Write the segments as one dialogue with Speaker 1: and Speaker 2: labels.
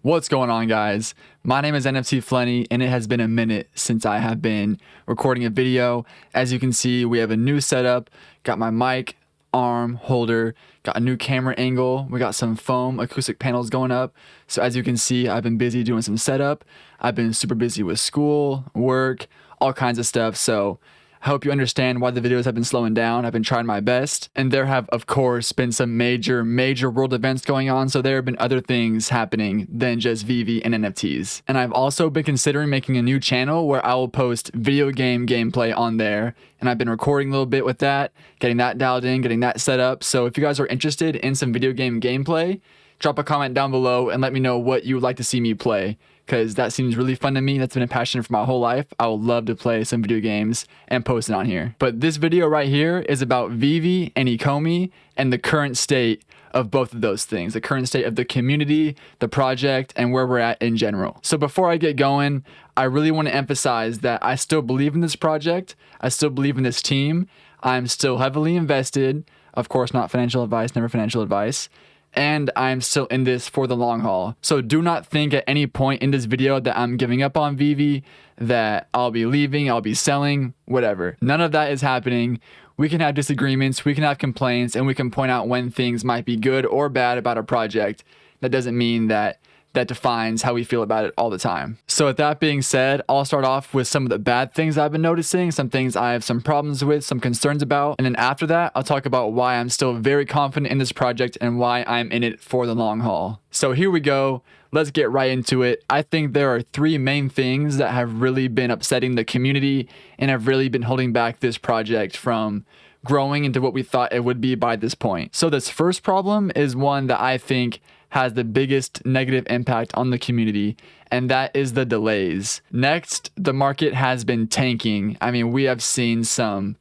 Speaker 1: What's going on, guys? My name is NFT Flenny, and it has been a minute since I have been recording a video. As you can see, we have a new setup. Got my mic, arm, holder, got a new camera angle. We got some foam acoustic panels going up. So as you can see, I've been busy doing some setup. I've been super busy with school, work, all kinds of stuff. So I hope you understand why the videos have been slowing down. I've been trying my best. And there have, of course, been some major world events going on. So there have been other things happening than just Veve and NFTs. And I've also been considering making a new channel where I will post video game gameplay on there. And I've been recording a little bit with that, getting that dialed in, getting that set up. So if you guys are interested in some video game gameplay, drop a comment down below and let me know what you would like to see me play, because that seems really fun to me. That's been a passion for my whole life. I would love to play some video games and post it on here. But this video right here is about Veve and Ecomi and the current state of both of those things, the current state of the community, the project, and where we're at in general. So before I get going, I really want to emphasize that I still believe in this project. I still believe in this team. I'm still heavily invested. Of course, not financial advice, never financial advice. And I'm still in this for the long haul. So do not think at any point in this video that I'm giving up on Veve, that I'll be leaving, I'll be selling, whatever. None of that is happening. We can have disagreements, we can have complaints, and we can point out when things might be good or bad about a project. That doesn't mean that defines how we feel about it all the time. So with that being said, I'll start off with some of the bad things I've been noticing, some things I have some problems with, some concerns about, and then after that, I'll talk about why I'm still very confident in this project and why I'm in it for the long haul. So here we go. Let's get right into it. I think there are three main things that have really been upsetting the community and have really been holding back this project from growing into what we thought it would be by this point. So this first problem is one that I think has the biggest negative impact on the community, and that is the delays. Next, the market has been tanking. I mean, we have seen some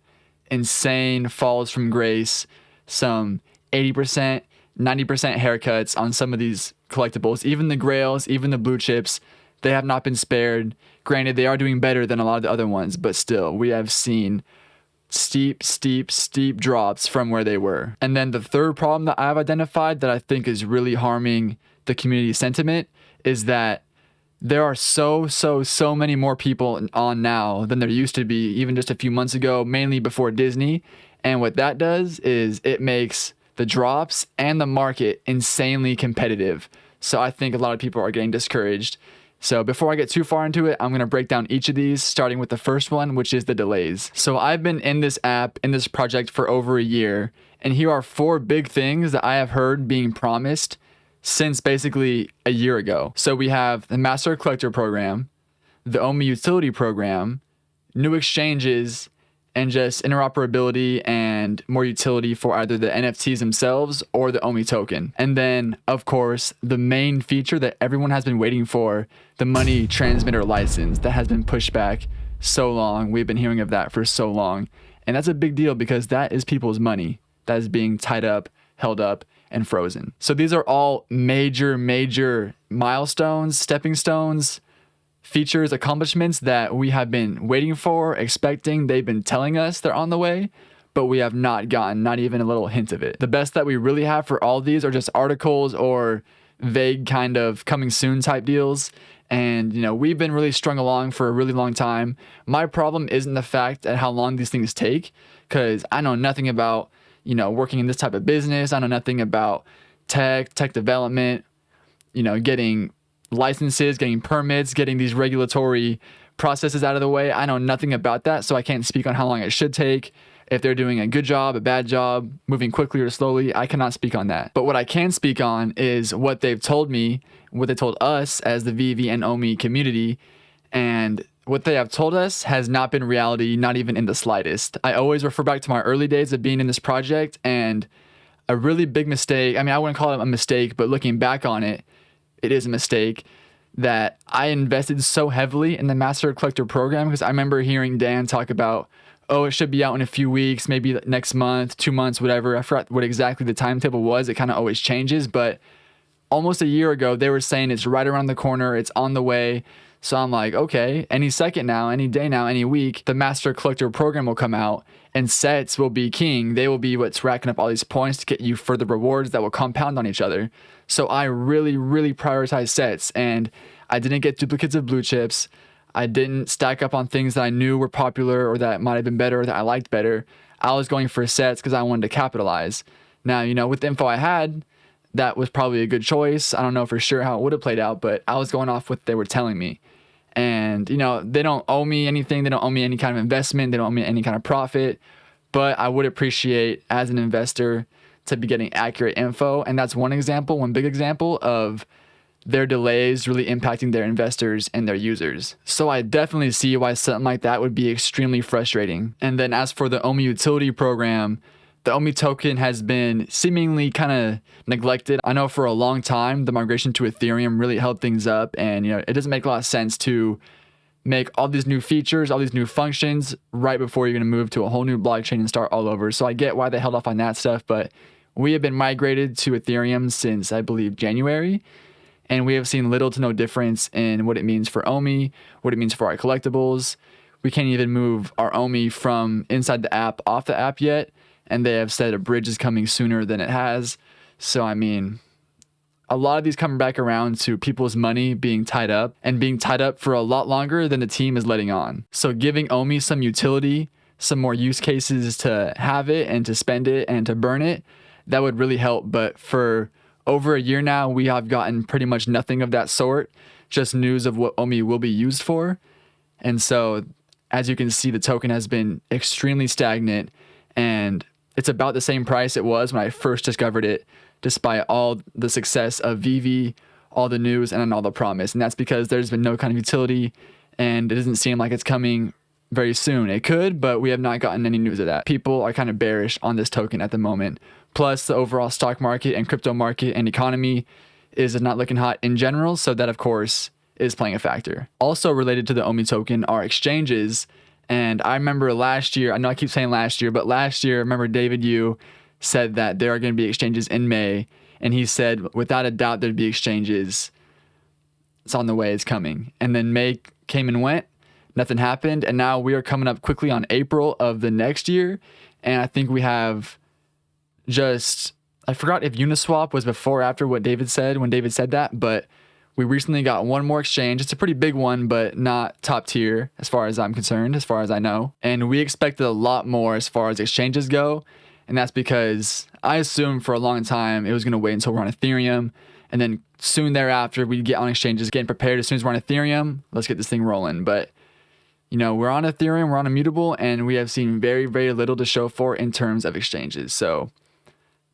Speaker 1: insane falls from grace, some 80%, 90% haircuts on some of these collectibles. Even the grails, even the blue chips, they have not been spared. Granted, they are doing better than a lot of the other ones, but still, we have seen steep drops from where they were. And then the third problem that I've identified that I think is really harming the community sentiment is that there are so many more people on now than there used to be even just a few months ago, mainly before Disney. And what that does is it makes the drops and the market insanely competitive. So I think a lot of people are getting discouraged. So before I get too far into it, I'm going to break down each of these, starting with the first one, which is the delays. So I've been in this app, in this project for over a year, and here are four big things that I have heard being promised since basically a year ago. So we have the Master Collector program, the Omi Utility program, new exchanges, and just interoperability and more utility for either the NFTs themselves or the Omi Token. And then, of course, the main feature that everyone has been waiting for, the money transmitter license that has been pushed back so long. We've been hearing of that for so long. And that's a big deal because that is people's money that is being tied up, held up, and frozen. So these are all major milestones, stepping stones, features, accomplishments that we have been waiting for, expecting. They've been telling us they're on the way, but we have not gotten not even a little hint of it. The best that we really have for all these are just articles or vague kind of coming soon type deals. And, you know, we've been really strung along for a really long time. My problem isn't the fact at how long these things take, because I know nothing about, you know, working in this type of business. I know nothing about tech development, you know, getting licenses, getting permits, getting these regulatory processes out of the way. I know nothing about that, so I can't speak on how long it should take. If they're doing a good job, a bad job, moving quickly or slowly, I cannot speak on that. But what I can speak on is what they've told me, what they told us as the Veve and Omi community, and what they have told us has not been reality, not even in the slightest. I always refer back to my early days of being in this project, and a really big mistake, I mean, I wouldn't call it a mistake, but looking back on it, it is a mistake that I invested so heavily in the Master Collector program, because I remember hearing Dan talk about, oh, it should be out in a few weeks, maybe next month, 2 months, whatever. I forgot what exactly the timetable was. It kind of always changes, but almost a year ago, they were saying it's right around the corner, it's on the way. So I'm like, okay, any second now, any day now, any week, the Master Collector program will come out and sets will be king. They will be what's racking up all these points to get you further rewards that will compound on each other. So I really, really prioritize sets, and I didn't get duplicates of blue chips. I didn't stack up on things that I knew were popular or that might have been better or that I liked better. I was going for sets because I wanted to capitalize. Now, with the info I had, that was probably a good choice. I don't know for sure how it would have played out, but I was going off what they were telling me. And, they don't owe me anything. They don't owe me any kind of investment. They don't owe me any kind of profit. But I would appreciate, as an investor, to be getting accurate info. And that's one big example of their delays really impacting their investors and their users. So I definitely see why something like that would be extremely frustrating. And then as for the Omi utility program, the Omi token has been seemingly kind of neglected. I know for a long time, the migration to Ethereum really held things up, and it doesn't make a lot of sense to make all these new features, all these new functions right before you're going to move to a whole new blockchain and start all over. So I get why they held off on that stuff, but we have been migrated to Ethereum since, I believe, January, and we have seen little to no difference in what it means for Omi, what it means for our collectibles. We can't even move our Omi from inside the app off the app yet, and they have said a bridge is coming sooner than it has. So, a lot of these come back around to people's money being tied up and being tied up for a lot longer than the team is letting on. So giving Omi some utility, some more use cases to have it and to spend it and to burn it, that would really help. But for over a year now, we have gotten pretty much nothing of that sort, just news of what Omi will be used for. And so, as you can see, the token has been extremely stagnant, and it's about the same price it was when I first discovered it, despite all the success of Veve, all the news, and all the promise. And that's because there's been no kind of utility, and it doesn't seem like it's coming very soon. It could, but we have not gotten any news of that. People are kind of bearish on this token at the moment. Plus, the overall stock market and crypto market and economy is not looking hot in general, so that, of course, is playing a factor. Also related to the Omi token are exchanges. And I remember last year, I know I keep saying last year, but last year, I remember David Yu said that there are going to be exchanges in May. And he said, without a doubt, there'd be exchanges. It's on the way, it's coming. And then May came and went, nothing happened. And now we are coming up quickly on April of the next year. And I think we have I forgot if Uniswap was before or after what David said when David said that, but we recently got one more exchange. It's a pretty big one, but not top tier as far as I'm concerned, as far as I know. And we expected a lot more as far as exchanges go. And that's because I assumed for a long time it was going to wait until we're on Ethereum. And then soon thereafter, we'd get on exchanges, getting prepared. As soon as we're on Ethereum, let's get this thing rolling. But, we're on Ethereum, we're on Immutable, and we have seen very, very little to show for in terms of exchanges. So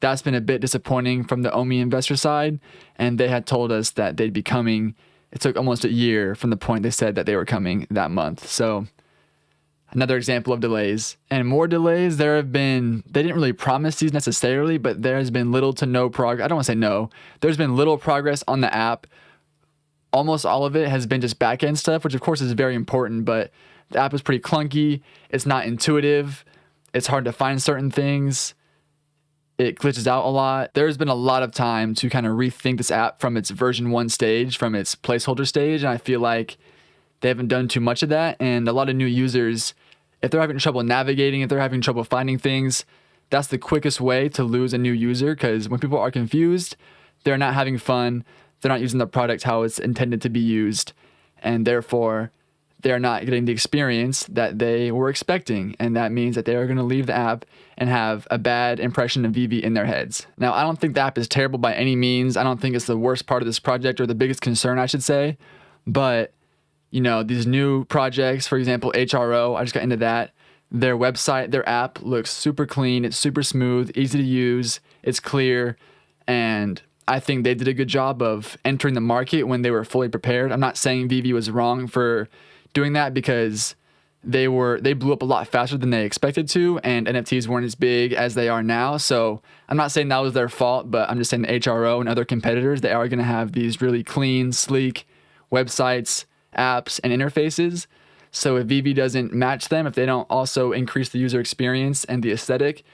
Speaker 1: that's been a bit disappointing from the Omi investor side, and they had told us that they'd be coming. It took almost a year from the point they said that they were coming that month. So another example of delays. And more delays, they didn't really promise these necessarily, but there has been little to no progress. I don't want to say no. There's been little progress on the app. Almost all of it has been just back-end stuff, which of course is very important, but the app is pretty clunky. It's not intuitive. It's hard to find certain things. It glitches out a lot. There's been a lot of time to kind of rethink this app from its version 1 stage, from its placeholder stage, and I feel like they haven't done too much of that. And a lot of new users, if they're having trouble navigating, if they're having trouble finding things, that's the quickest way to lose a new user, because when people are confused, they're not having fun, they're not using the product how it's intended to be used, and therefore they're not getting the experience that they were expecting. And that means that they are going to leave the app and have a bad impression of Veve in their heads. Now, I don't think the app is terrible by any means. I don't think it's the worst part of this project, or the biggest concern, I should say. But, these new projects, for example, HRO, I just got into that. Their website, their app looks super clean. It's super smooth, easy to use. It's clear. And I think they did a good job of entering the market when they were fully prepared. I'm not saying Veve was wrong for doing that, because they blew up a lot faster than they expected to, and NFTs weren't as big as they are now. So I'm not saying that was their fault, but I'm just saying the HRO and other competitors, they are going to have these really clean, sleek websites, apps, and interfaces. So if Veve doesn't match them, if they don't also increase the user experience and the aesthetic,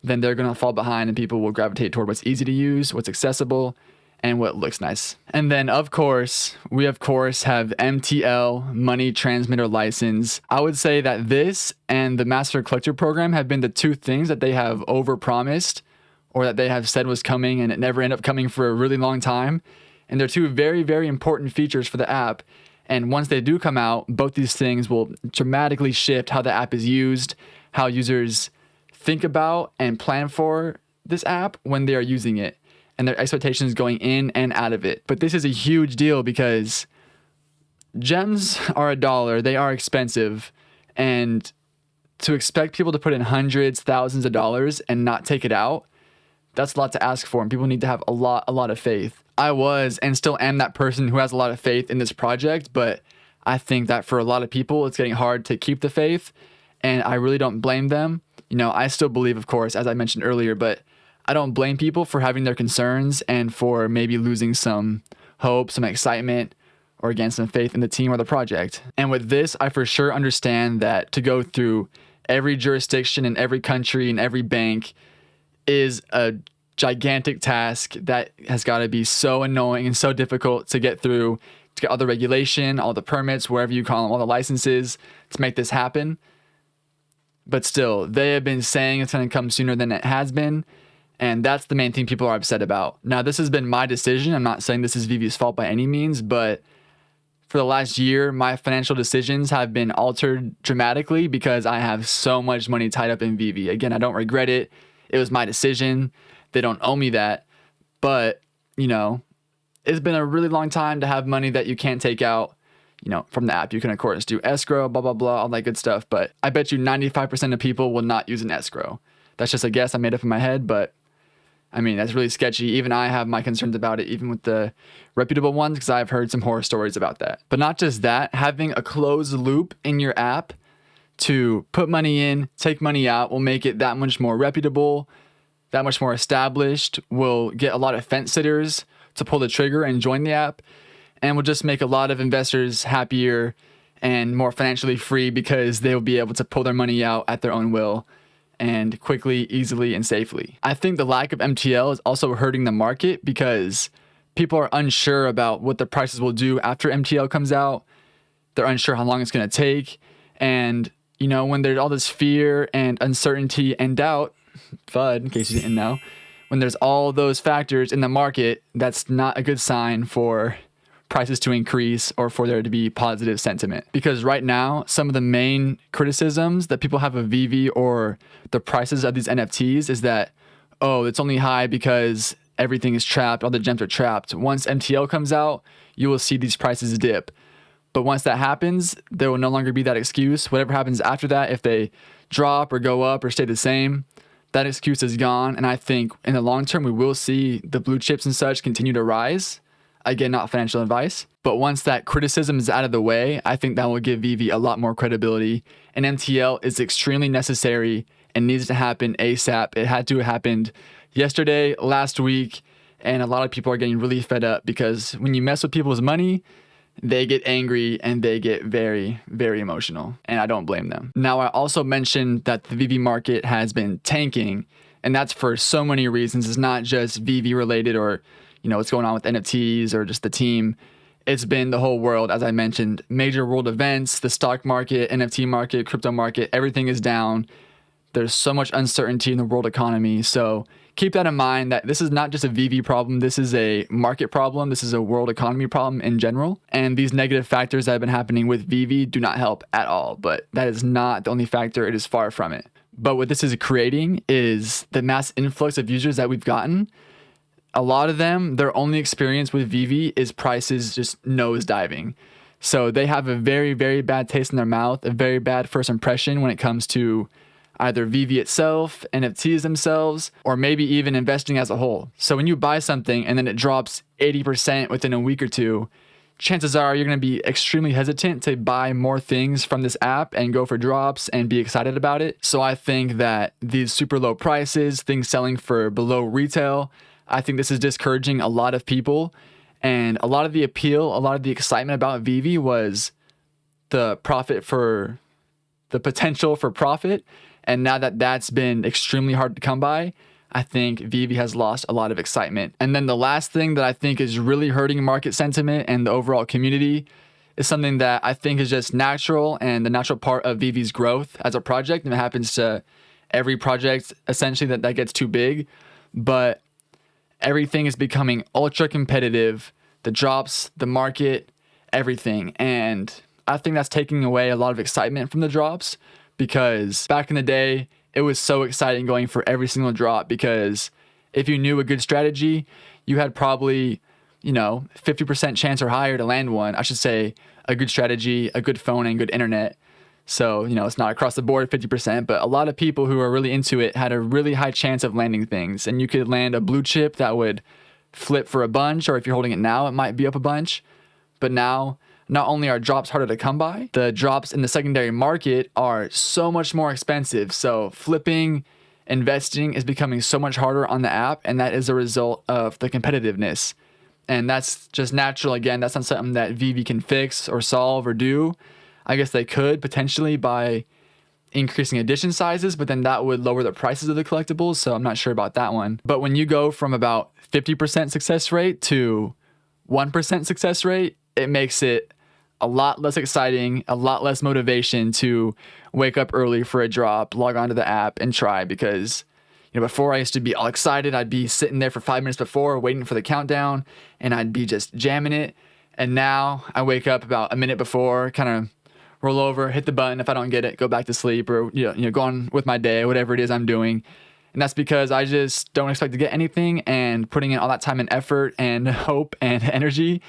Speaker 1: then they're going to fall behind, and people will gravitate toward what's easy to use, what's accessible, and what looks nice. And then of course, we have MTL, money transmitter license. I would say that this and the master collector program have been the two things that they have overpromised, or that they have said was coming and it never ended up coming for a really long time. And they're two very, very important features for the app. And once they do come out, both these things will dramatically shift how the app is used, how users think about and plan for this app when they are using it, and their expectations going in and out of it. But this is a huge deal because gems are $1, they are expensive, and to expect people to put in hundreds, thousands of dollars and not take it out, that's a lot to ask for, and people need to have a lot of faith. I was and still am that person who has a lot of faith in this project, but I think that for a lot of people, it's getting hard to keep the faith, and I really don't blame them. You know, I still believe, of course, as I mentioned earlier, but I don't blame people for having their concerns and for maybe losing some hope, some excitement, or again, some faith in the team or the project. And with this, I for sure understand that to go through every jurisdiction in every country and every bank is a gigantic task that has got to be so annoying and so difficult to get through, to get all the regulation, all the permits, wherever you call them, all the licenses to make this happen. But still, they have been saying it's going to come sooner than it has been. And that's the main thing people are upset about. Now, this has been my decision. I'm not saying this is Veve's fault by any means, but for the last year, my financial decisions have been altered dramatically because I have so much money tied up in Veve. Again, I don't regret it. It was my decision. They don't owe me that. But, you know, it's been a really long time to have money that you can't take out, you know, from the app. You can, of course, do escrow, blah, blah, blah, all that good stuff. But I bet you 95% of people will not use an escrow. That's just a guess I made up in my head, but I mean, that's really sketchy. Even I have my concerns about it, even with the reputable ones, because I've heard some horror stories about that. But not just that, having a closed loop in your app to put money in, take money out will make it that much more reputable, that much more established, will get a lot of fence sitters to pull the trigger and join the app, and will just make a lot of investors happier and more financially free because they will be able to pull their money out at their own will and quickly, easily, and safely. I think the lack of MTL is also hurting the market because people are unsure about what the prices will do after MTL comes out. They're unsure how long it's going to take. And, you know, when there's all this fear and uncertainty and doubt, FUD, in case you didn't know, when there's all those factors in the market, that's not a good sign for prices to increase or for there to be positive sentiment. Because right now, some of the main criticisms that people have of Veve or the prices of these NFTs is that, oh, it's only high because everything is trapped, all the gems are trapped. Once MTL comes out, you will see these prices dip. But once that happens, there will no longer be that excuse. Whatever happens after that, if they drop or go up or stay the same, that excuse is gone. And I think in the long term, we will see the blue chips and such continue to rise. Again, not financial advice, but once that criticism is out of the way, I think that will give Veve a lot more credibility. And MTL is extremely necessary and needs to happen ASAP. It had to have happened yesterday, last week, and a lot of people are getting really fed up because when you mess with people's money, they get angry and they get very, very emotional, and I don't blame them. Now, I also mentioned that the Veve market has been tanking, and that's for so many reasons. It's not just Veve related or you know, what's going on with NFTs or just the team. It's been the whole world, as I mentioned, major world events, the stock market, NFT market, crypto market, everything is down. There's so much uncertainty in the world economy. So keep that in mind that this is not just a Veve problem. This is a market problem. This is a world economy problem in general. And these negative factors that have been happening with Veve do not help at all. But that is not the only factor. It is far from it. But what this is creating is the mass influx of users that we've gotten. A lot of them, their only experience with Veve is prices just nosediving. So they have a very, very bad taste in their mouth, a very bad first impression when it comes to either Veve itself, NFTs themselves, or maybe even investing as a whole. So when you buy something and then it drops 80% within a week or two, chances are you're going to be extremely hesitant to buy more things from this app and go for drops and be excited about it. So I think that these super low prices, things selling for below retail, I think this is discouraging a lot of people, and a lot of the appeal, a lot of the excitement about Veve was the potential for profit. And now that that's been extremely hard to come by, I think Veve has lost a lot of excitement. And then the last thing that I think is really hurting market sentiment and the overall community is something that I think is just natural and the natural part of Veve's growth as a project. And it happens to every project essentially that gets too big. But everything is becoming ultra competitive. The drops, the market, everything. And I think that's taking away a lot of excitement from the drops, because back in the day, it was so exciting going for every single drop, because if you knew a good strategy, you had probably, 50% chance or higher to land one. I should say a good strategy, a good phone, and good internet. So, it's not across the board 50%, but a lot of people who are really into it had a really high chance of landing things. And you could land a blue chip that would flip for a bunch, or if you're holding it now, it might be up a bunch. But now, not only are drops harder to come by, the drops in the secondary market are so much more expensive. So flipping, investing is becoming so much harder on the app, and that is a result of the competitiveness. And that's just natural. Again, that's not something that Veve can fix or solve or do. I guess they could potentially by increasing edition sizes, but then that would lower the prices of the collectibles. So I'm not sure about that one. But when you go from about 50% success rate to 1% success rate, it makes it a lot less exciting, a lot less motivation to wake up early for a drop, log onto the app and try. Because, before I used to be all excited, I'd be sitting there for 5 minutes before waiting for the countdown and I'd be just jamming it. And now I wake up about a minute before, kind of roll over, hit the button. If I don't get it, go back to sleep, or go on with my day, whatever it is I'm doing. And that's because I just don't expect to get anything, and putting in all that time and effort and hope and energy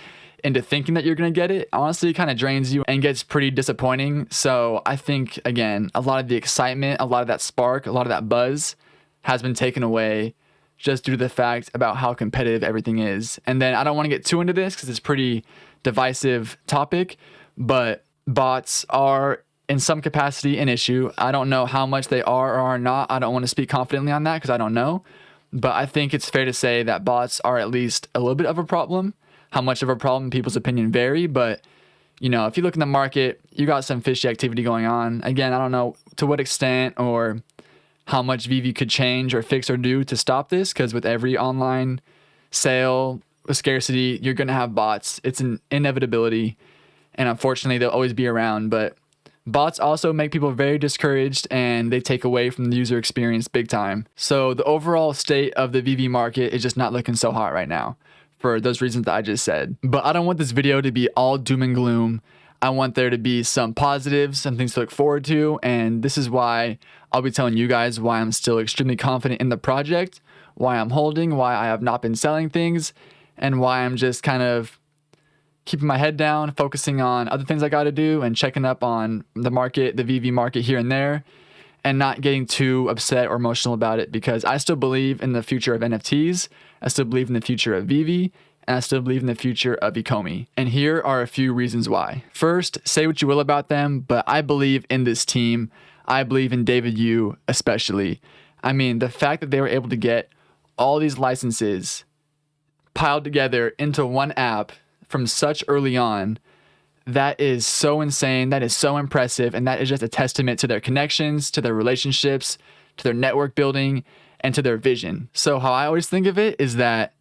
Speaker 1: into thinking that you're going to get it, honestly, kind of drains you and gets pretty disappointing. So I think, again, a lot of the excitement, a lot of that spark, a lot of that buzz has been taken away just due to the fact about how competitive everything is. And then I don't want to get too into this because it's a pretty divisive topic, but bots are in some capacity an issue. I don't know how much they are or are not. I don't want to speak confidently on that because I don't know. But I think it's fair to say that bots are at least a little bit of a problem. How much of a problem, people's opinion vary. But, if you look in the market, you got some fishy activity going on. Again, I don't know to what extent or how much Veve could change or fix or do to stop this, because with every online sale with scarcity, you're going to have bots. It's an inevitability. And unfortunately, they'll always be around. But bots also make people very discouraged, and they take away from the user experience big time. So the overall state of the Veve market is just not looking so hot right now for those reasons that I just said. But I don't want this video to be all doom and gloom. I want there to be some positives, some things to look forward to. And this is why I'll be telling you guys why I'm still extremely confident in the project, why I'm holding, why I have not been selling things, and why I'm just kind of keeping my head down, focusing on other things I got to do, and checking up on the market, the Veve market here and there, and not getting too upset or emotional about it, because I still believe in the future of NFTs. I still believe in the future of Veve, and I still believe in the future of Ecomi. And here are a few reasons why. First, say what you will about them, but I believe in this team. I believe in David Yu especially. I mean, the fact that they were able to get all these licenses piled together into one app from such early on, that is so insane. That is so impressive. And that is just a testament to their connections, to their relationships, to their network building, and to their vision. So how I always think of it is that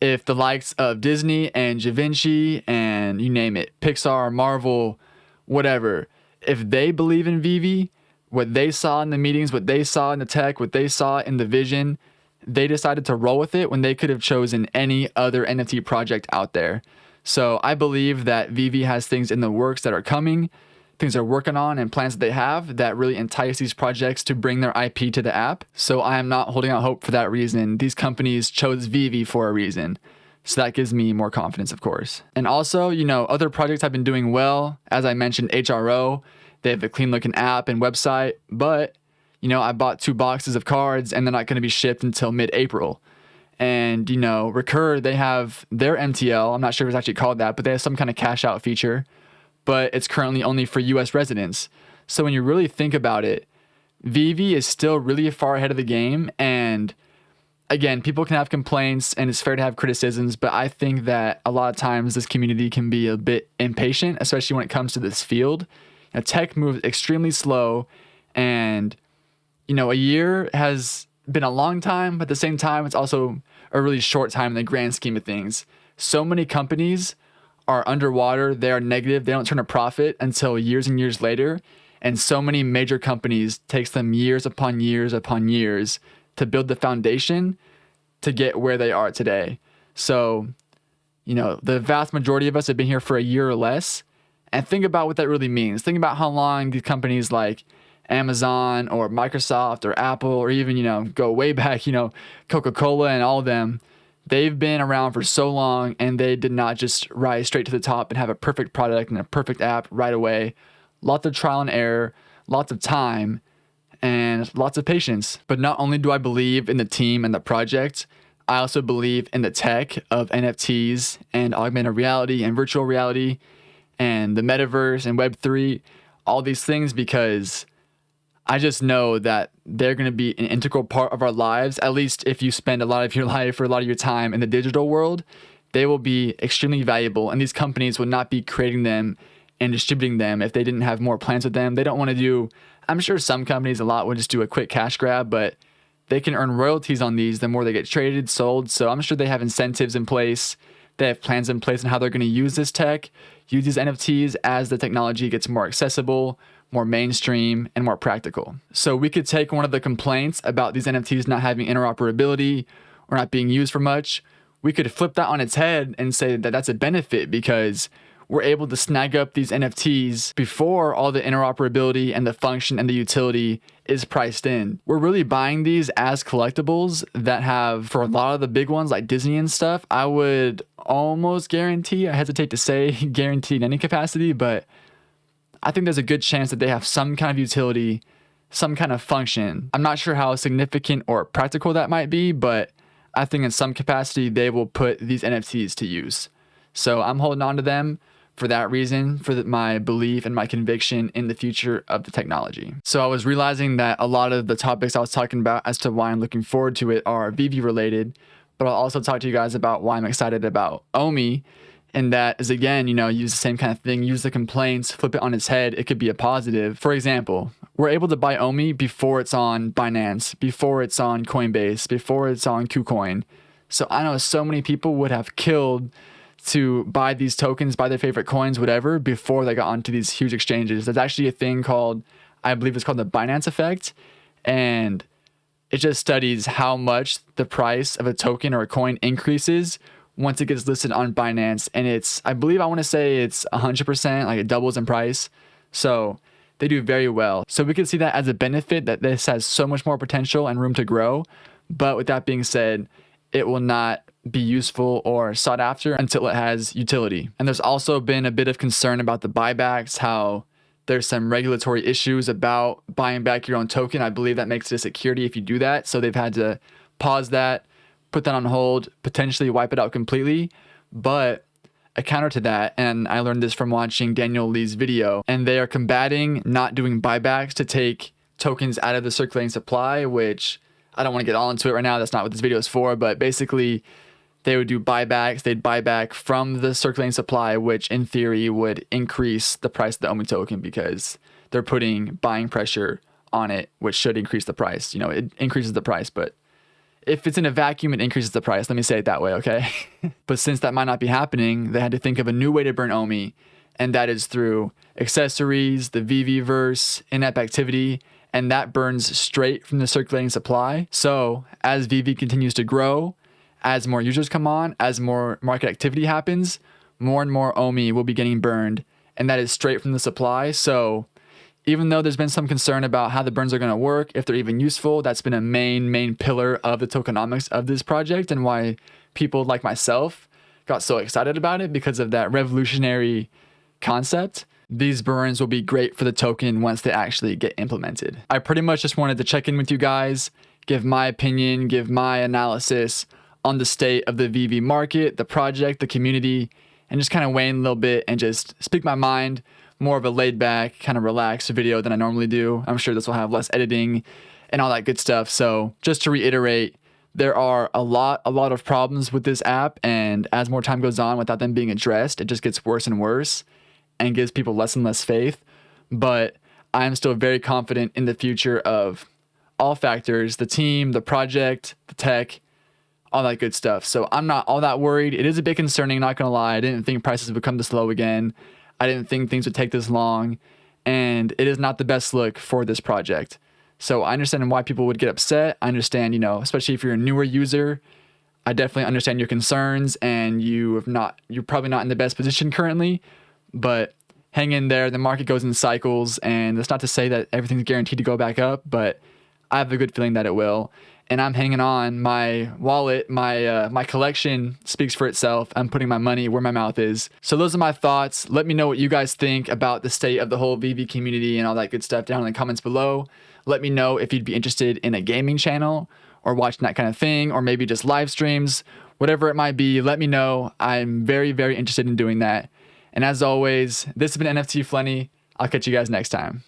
Speaker 1: if the likes of Disney and Givenchy and you name it, Pixar, Marvel, whatever, if they believe in Veve, what they saw in the meetings, what they saw in the tech, what they saw in the vision, they decided to roll with it when they could have chosen any other NFT project out there. So I believe that Veve has things in the works that are coming, things they're working on, and plans that they have that really entice these projects to bring their IP to the app. So I am not holding out hope for that reason. These companies chose Veve for a reason. So that gives me more confidence, of course. And also, other projects have been doing well. As I mentioned, HRO, they have a clean looking app and website, but I bought 2 boxes of cards and they're not going to be shipped until mid-April. And, Recur, they have their MTL. I'm not sure if it's actually called that, but they have some kind of cash out feature, but it's currently only for US residents. So when you really think about it, Veve is still really far ahead of the game. And again, people can have complaints and it's fair to have criticisms, but I think that a lot of times this community can be a bit impatient, especially when it comes to this field. Tech moves extremely slow, and, a year has been a long time, but at the same time, it's also a really short time in the grand scheme of things. So many companies are underwater, they are negative, they don't turn a profit until years and years later. And so many major companies takes them years upon years upon years to build the foundation to get where they are today. So, the vast majority of us have been here for a year or less. And think about what that really means. Think about how long these companies like Amazon or Microsoft or Apple or even, go way back, Coca-Cola and all of them, they've been around for so long and they did not just rise straight to the top and have a perfect product and a perfect app right away. Lots of trial and error, lots of time, and lots of patience. But not only do I believe in the team and the project, I also believe in the tech of NFTs and augmented reality and virtual reality and the metaverse and Web3, all these things, because I just know that they're going to be an integral part of our lives. At least if you spend a lot of your life or a lot of your time in the digital world, they will be extremely valuable. And these companies would not be creating them and distributing them if they didn't have more plans with them. They don't want to do, I'm sure some companies a lot would just do a quick cash grab, but they can earn royalties on these the more they get traded, sold. So I'm sure they have incentives in place. They have plans in place on how they're going to use this tech, use these NFTs as the technology gets more accessible, more mainstream, and more practical. So we could take one of the complaints about these NFTs not having interoperability or not being used for much. We could flip that on its head and say that that's a benefit because we're able to snag up these NFTs before all the interoperability and the function and the utility is priced in. We're really buying these as collectibles that have, for a lot of the big ones like Disney and stuff, I would almost guarantee, I hesitate to say guaranteed in any capacity, but I think there's a good chance that they have some kind of utility, some kind of function. I'm not sure how significant or practical that might be, but I think in some capacity they will put these NFTs to use. So I'm holding on to them for that reason, for my belief and my conviction in the future of the technology. So I was realizing that a lot of the topics I was talking about as to why I'm looking forward to it are Veve related, but I'll also talk to you guys about why I'm excited about Omi. And that is, again, use the same kind of thing, use the complaints, flip it on its head. It could be a positive. For example, we're able to buy Omi before it's on Binance, before it's on Coinbase, before it's on KuCoin. So I know so many people would have killed to buy these tokens, buy their favorite coins, whatever, before they got onto these huge exchanges. There's actually a thing called, I believe it's called the Binance effect. And it just studies how much the price of a token or a coin increases once it gets listed on Binance. And I want to say it's 100%, like it doubles in price. So they do very well. So we can see that as a benefit, that this has so much more potential and room to grow. But with that being said, it will not be useful or sought after until it has utility. And there's also been a bit of concern about the buybacks, how there's some regulatory issues about buying back your own token. I believe that makes it a security if you do that. So they've had to pause that, put that on hold, potentially wipe it out completely. But a counter to that, and I learned this from watching Daniel Lee's video, and they are combating not doing buybacks to take tokens out of the circulating supply, which I don't want to get all into it right now. That's not what this video is for, but basically they would do buybacks. They'd buy back from the circulating supply, which in theory would increase the price of the Omi token because they're putting buying pressure on it, which should increase the price. It increases the price, but if it's in a vacuum, it increases the price. Let me say it that way, okay? But since that might not be happening, they had to think of a new way to burn Omi, and that is through accessories, the Veveverse, in-app activity, and that burns straight from the circulating supply. So as Veve continues to grow, as more users come on, as more market activity happens, more and more Omi will be getting burned, and that is straight from the supply. So even though there's been some concern about how the burns are going to work, if they're even useful, that's been a main pillar of the tokenomics of this project and why people like myself got so excited about it because of that revolutionary concept. These burns will be great for the token once they actually get implemented. I pretty much just wanted to check in with you guys, give my opinion, give my analysis on the state of the Veve market, the project, the community, and just kind of weigh in a little bit and just speak my mind. More of a laid back, kind of relaxed video than I normally do. I'm sure this will have less editing and all that good stuff. So just to reiterate, there are a lot of problems with this app, and as more time goes on without them being addressed, it just gets worse and worse and gives people less and less faith. But I'm still very confident in the future of all factors, the team, the project, the tech, all that good stuff. So I'm not all that worried. It is a bit concerning, not gonna lie. I didn't think prices would come this low again. I didn't think things would take this long, and it is not the best look for this project. So I understand why people would get upset. I understand, especially if you're a newer user, I definitely understand your concerns, and you're probably not in the best position currently, but hang in there. The market goes in cycles, and that's not to say that everything's guaranteed to go back up, but I have a good feeling that it will. And I'm hanging on. My wallet, my collection speaks for itself. I'm putting my money where my mouth is. So those are my thoughts. Let me know what you guys think about the state of the whole Veve community and all that good stuff down in the comments below. Let me know if you'd be interested in a gaming channel or watching that kind of thing, or maybe just live streams, whatever it might be. Let me know. I'm very, very interested in doing that. And as always, this has been NFT Flenny. I'll catch you guys next time.